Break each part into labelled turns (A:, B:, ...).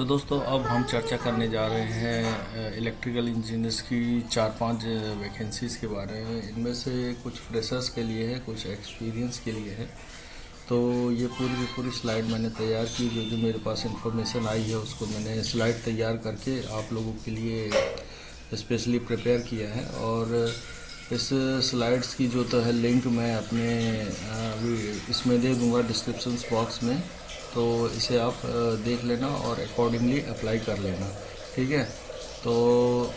A: तो दोस्तों अब हम चर्चा करने जा रहे हैं इलेक्ट्रिकल इंजीनियर्स की 4-5 वैकेंसीज़ के बारे में। इनमें से कुछ फ्रेशर्स के लिए है, कुछ एक्सपीरियंस के लिए है। तो ये पूरी की पूरी स्लाइड मैंने तैयार की, जो मेरे पास इंफॉर्मेशन आई है उसको मैंने स्लाइड तैयार करके आप लोगों के लिए स्पेशली प्रिपेयर किया है। और इस स्लाइड्स की जो तो है लिंक मैं अपने इसमें दे दूंगा डिस्क्रिप्शन बॉक्स में, तो इसे आप देख लेना और अकॉर्डिंगली अप्लाई कर लेना, ठीक है। तो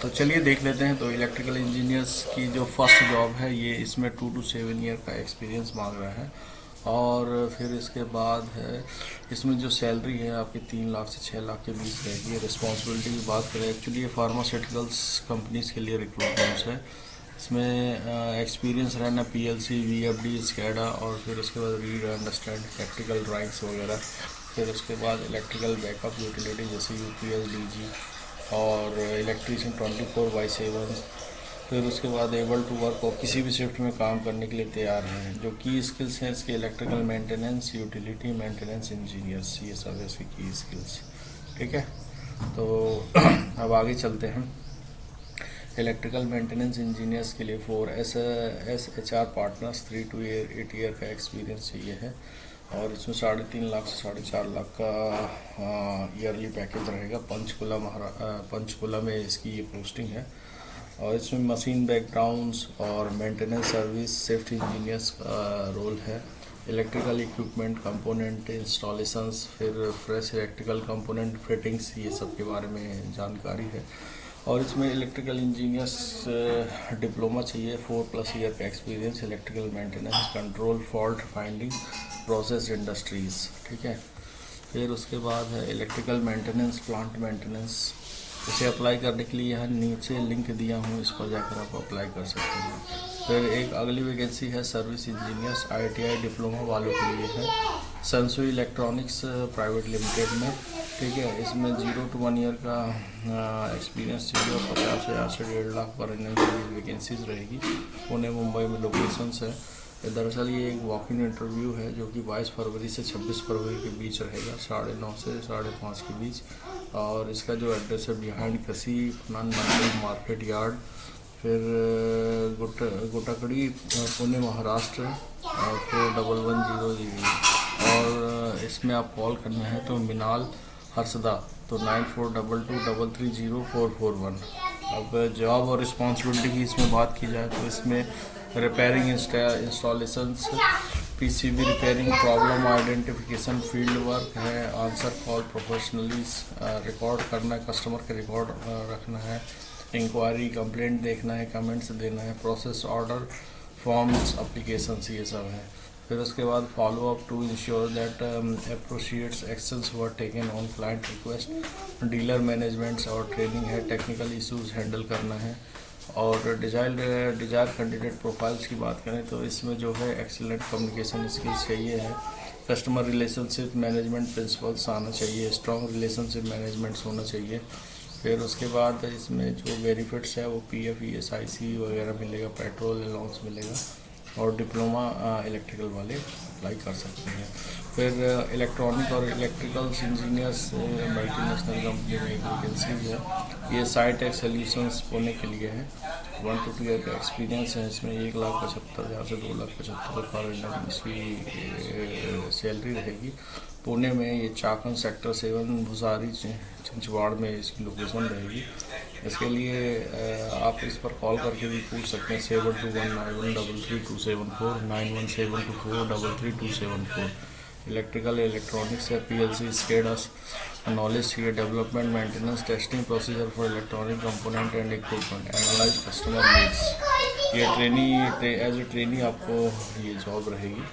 A: चलिए देख लेते हैं। तो इलेक्ट्रिकल इंजीनियर्स की जो फर्स्ट जॉब है ये इसमें 2 to 7 ईयर का एक्सपीरियंस मांग रहा है। और फिर इसके बाद है इसमें जो सैलरी है आपकी 3 लाख से 6 लाख के बीच रहेगी। रिस्पॉन्सिबिलिटी की बात करें, एक्चुअली ये फार्मास्यूटिकल्स कंपनीज़ के लिए रिक्रूटमेंट्स है। इसमें एक्सपीरियंस रहना पीएलसी, वीएफडी, स्कैडा, और फिर उसके बाद रीड अंडरस्टैंड प्रैक्टिकल ड्राइंग्स वगैरह। फिर उसके बाद इलेक्ट्रिकल बैकअप यूटिलिटी जैसे यूपीएस, डीजी और इलेक्ट्रीशियन 24/7। फिर उसके बाद एबल टू वर्क और किसी भी शिफ्ट में काम करने के लिए तैयार हैं। जो की स्किल्स हैं इसके electrical maintenance, utility maintenance engineers, ये सब है इसकी की स्किल्स, ठीक है। तो अब आगे चलते हैं। इलेक्ट्रिकल मेंटेनेंस इंजीनियर्स के लिए 4 SHR पार्टनर्स 3 to 8 ईयर का एक्सपीरियंस चाहिए है। और इसमें 3.5 लाख से 4.5 लाख का ईयरली पैकेज रहेगा। पंचकुला में इसकी ये पोस्टिंग है। और इसमें मशीन बैकग्राउंड्स और मेंटेनेंस सर्विस सेफ्टी इंजीनियर्स का रोल है। इलेक्ट्रिकल इक्विपमेंट कंपोनेंट इंस्टॉलेशंस, फिर फ्रेश इलेक्ट्रिकल कंपोनेंट फिटिंग्स, ये सब के बारे में जानकारी है। और इसमें इलेक्ट्रिकल इंजीनियर्स डिप्लोमा चाहिए, 4+ ईयर का experience electrical maintenance, control, fault finding, process industries, ठीक है। फिर उसके बाद है इलेक्ट्रिकल मेंटेनेंस, प्लांट मेंटेनेंस। इसे अप्लाई करने के लिए यहाँ नीचे लिंक दिया हूँ, इस पर जाकर आप अप्लाई कर सकते हैं। फिर एक अगली वैकेंसी है सर्विस इंजीनियर्स, ITI डिप्लोमा वालों के लिए है, सनसुई इलेक्ट्रॉनिक्स प्राइवेट लिमिटेड में, ठीक है। इसमें 0 to 1 ईयर का एक्सपीरियंस चाहिए और 50,000 से 1.5 लाख पर एनएम की वैकेंसीज रहेगी। पुणे, मुंबई में लोकेशंस है। दरअसल ये एक वॉक इन इंटरव्यू है जो कि 22 फरवरी से 26 फरवरी के बीच रहेगा, 9:30 से 5:30 के बीच। और इसका जो एड्रेस है बिहाइंड कसी मार्केट यार्ड, फिर गोटाकड़ी, पुणे, महाराष्ट्र, 4110। और इसमें आप कॉल करना है तो मिनाल हर्षदा, तो 9422230441। अब जॉब और रिस्पॉन्सिबिलिटी की इसमें बात की जाए तो इसमें repairing installations, PCB repairing, problem identification, field work है, आंसर कॉल प्रोफेशनली, रिकॉर्ड करना है, कस्टमर के रिकॉर्ड रखना है, इंक्वायरी कंप्लेंट देखना है, कमेंट्स देना है, प्रोसेस ऑर्डर फॉर्म्स एप्लीकेशंस, ये सब है। फिर उसके बाद follow up to ensure that appropriate actions were taken on client request, dealer managements और ट्रेनिंग है, टेक्निकल इश्यूज हैंडल करना है। और डिजायर कैंडिडेट प्रोफाइल्स की बात करें तो इसमें जो है एक्सीलेंट कम्युनिकेशन स्किल्स चाहिए है, कस्टमर रिलेशनशिप मैनेजमेंट प्रिंसिपल्स आना चाहिए, स्ट्रॉन्ग रिलेशनशिप मैनेजमेंट्स होना चाहिए। फिर उसके बाद इसमें जो बेनिफिट्स है वो PF, ESIC वगैरह मिलेगा, पेट्रोल अलाउंस मिलेगा। और डिप्लोमा इलेक्ट्रिकल वाले अप्लाई कर सकते हैं। फिर इलेक्ट्रॉनिक और इलेक्ट्रिकल्स इंजीनियर्स मल्टीनेशनल कंपनी में एक वैकेंसी है। ये साइटेक सॉल्यूशंस पुणे के लिए है। 1 to 2 ईयर का एक्सपीरियंस है। इसमें 1,75,000 से 2,75,000 पर एनम इसकी सैलरी रहेगी। पुणे में ये चाकन सेक्टर 7 भुसारी छिंचवाड़ में इसकी लोकेशन रहेगी। इसके लिए आप इस पर कॉल करके भी पूछ सकते हैं, 7219133274, 9172433274। इलेक्ट्रिकल इलेक्ट्रॉनिक्स है, PLC, स्केडास नॉलेज चाहिए, development, maintenance, testing procedure for electronic component and equipment, analyse customer needs. ये एज ए ट्रेनी आपको ये जॉब रहेगी।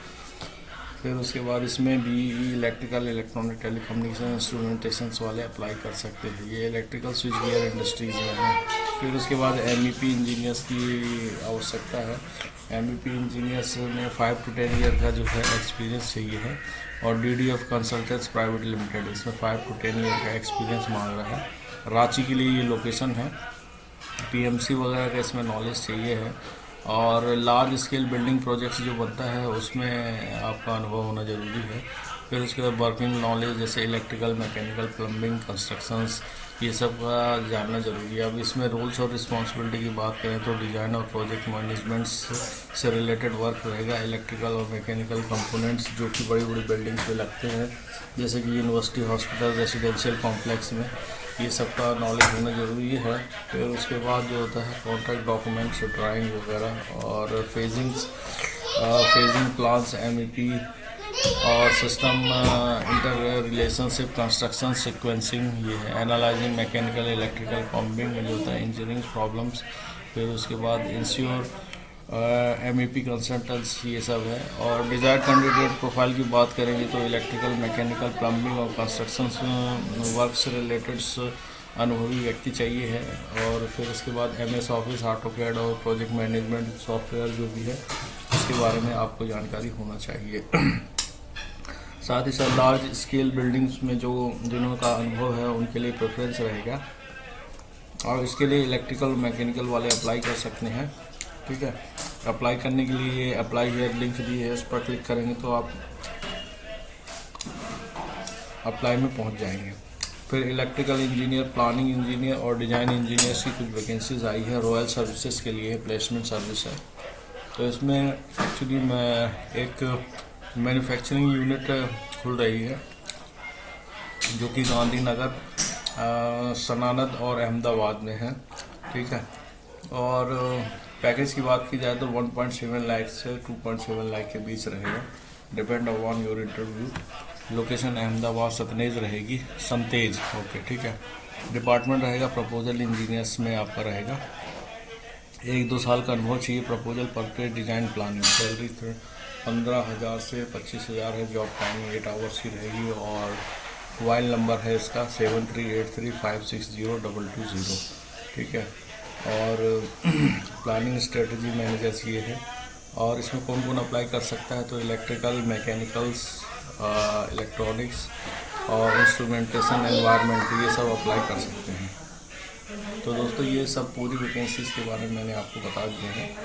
A: फिर उसके बाद इसमें भी इलेक्ट्रिकल इलेक्ट्रॉनिक टेलीकम्युनिकेशन इंस्ट्रूमेंटेशंस वाले अप्लाई कर सकते हैं। ये इलेक्ट्रिकल स्विच गियर इंडस्ट्रीज में है। फिर उसके बाद MEP इंजीनियर्स की आवश्यकता है। MEP इंजीनियर्स में 5 to 10 ईयर का जो है एक्सपीरियंस चाहिए है। और DDF कंसल्टेंट्स प्राइवेट लिमिटेड, इसमें 5 to 10 ईयर का एक्सपीरियंस मांग रहा है। रांची के लिए ये लोकेशन है। PMC वगैरह का इसमें नॉलेज चाहिए है। और लार्ज स्केल बिल्डिंग प्रोजेक्ट्स जो बनता है उसमें आपका अनुभव होना ज़रूरी है। फिर उसके बाद वर्किंग नॉलेज जैसे इलेक्ट्रिकल, मैकेनिकल, प्लम्बिंग, कंस्ट्रक्शंस, ये सब का जानना जरूरी है। अब इसमें रोल्स और रिस्पॉन्सिबिलिटी की बात करें तो डिज़ाइन और प्रोजेक्ट मैनेजमेंट से रिलेटेड वर्क रहेगा। इलेक्ट्रिकल और मैकेनिकल कंपोनेंट्स जो कि बड़ी बड़ी बिल्डिंग्स में लगते हैं, जैसे कि यूनिवर्सिटी, हॉस्पिटल, रेसिडेंशियल कॉम्प्लेक्स में, ये सब का नॉलेज होना ज़रूरी है। फिर उसके बाद जो होता है कॉन्ट्रैक्ट डॉक्यूमेंट्स, ड्राइंग वगैरह, और फेजिंग प्लान्स, MEP और system inter relationship, construction sequencing, ये है। एनालाइजिंग मैकेनिकल, इलेक्ट्रिकल, पंपिंग में जो होता है इंजीनियरिंग प्रॉब्लम्स। फिर उसके बाद इंश्योर MEP कंसल्टेंट्स, ये सब है। और डिज़ायर्ड कैंडिडेट प्रोफाइल की बात करेंगे तो इलेक्ट्रिकल, मैकेनिकल, प्लम्बिंग और कंस्ट्रक्शन वर्क से रिलेटेड अनुभवी व्यक्ति चाहिए है। और फिर उसके बाद MS ऑफिस, AutoCAD और प्रोजेक्ट मैनेजमेंट सॉफ्टवेयर जो भी है उसके बारे में आपको जानकारी होना चाहिए। साथ ही साथ लार्ज स्केल बिल्डिंग्स में जिन्हों का अनुभव है उनके लिए प्रेफरेंस रहेगा, और इसके लिए इलेक्ट्रिकल, मैकेनिकल वाले अप्लाई कर सकते हैं। ठीक है, अप्लाई करने के लिए अप्लाई हियर लिंक दी है, उस पर क्लिक करेंगे तो आप अप्लाई में पहुंच जाएंगे। फिर इलेक्ट्रिकल इंजीनियर, प्लानिंग इंजीनियर और डिज़ाइन इंजीनियर्स की कुछ वैकेंसीज आई है। रॉयल सर्विसेज के लिए प्लेसमेंट सर्विस है। तो इसमें एक्चुअली एक मैन्युफैक्चरिंग यूनिट खुल रही है जो कि गांधीनगर, सनातन और अहमदाबाद में है। ठीक है, और पैकेज की बात की जाए तो 1.7 लाख से 2.7 लाख के बीच रहेगा, depend upon your interview. Location Ahmedabad सतनेज रहेगी, संतेज। ओके, ठीक है। डिपार्टमेंट रहेगा प्रपोजल इंजीनियर्स में आपका रहेगा। 1-2 साल का अनुभव चाहिए। Proposal, perfect design, planning. Salary 15,000 से 25,000 है। जॉब टाइमिंग 8 आवर्स की रहेगी। और मोबाइल नंबर है इसका 7383560220। ठीक है, और प्लानिंग स्ट्रेटजी मैनेजर्स ये है। और इसमें कौन कौन अप्लाई कर सकता है तो इलेक्ट्रिकल, मैकेनिकल्स, इलेक्ट्रॉनिक्स और इंस्ट्रूमेंटेशन, एनवायरनमेंट, ये सब अप्लाई कर सकते हैं। तो दोस्तों ये सब पूरी वैकेंसीज़ के बारे में मैंने आपको बता दिए हैं,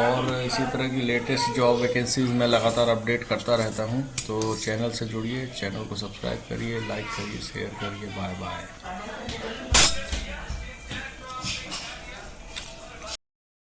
A: और इसी तरह की लेटेस्ट जॉब वैकेंसीज़ मैं लगातार अपडेट करता रहता हूं। तो चैनल से जुड़िए, चैनल को सब्सक्राइब करिए, लाइक करिए, शेयर करिए। Bye bye.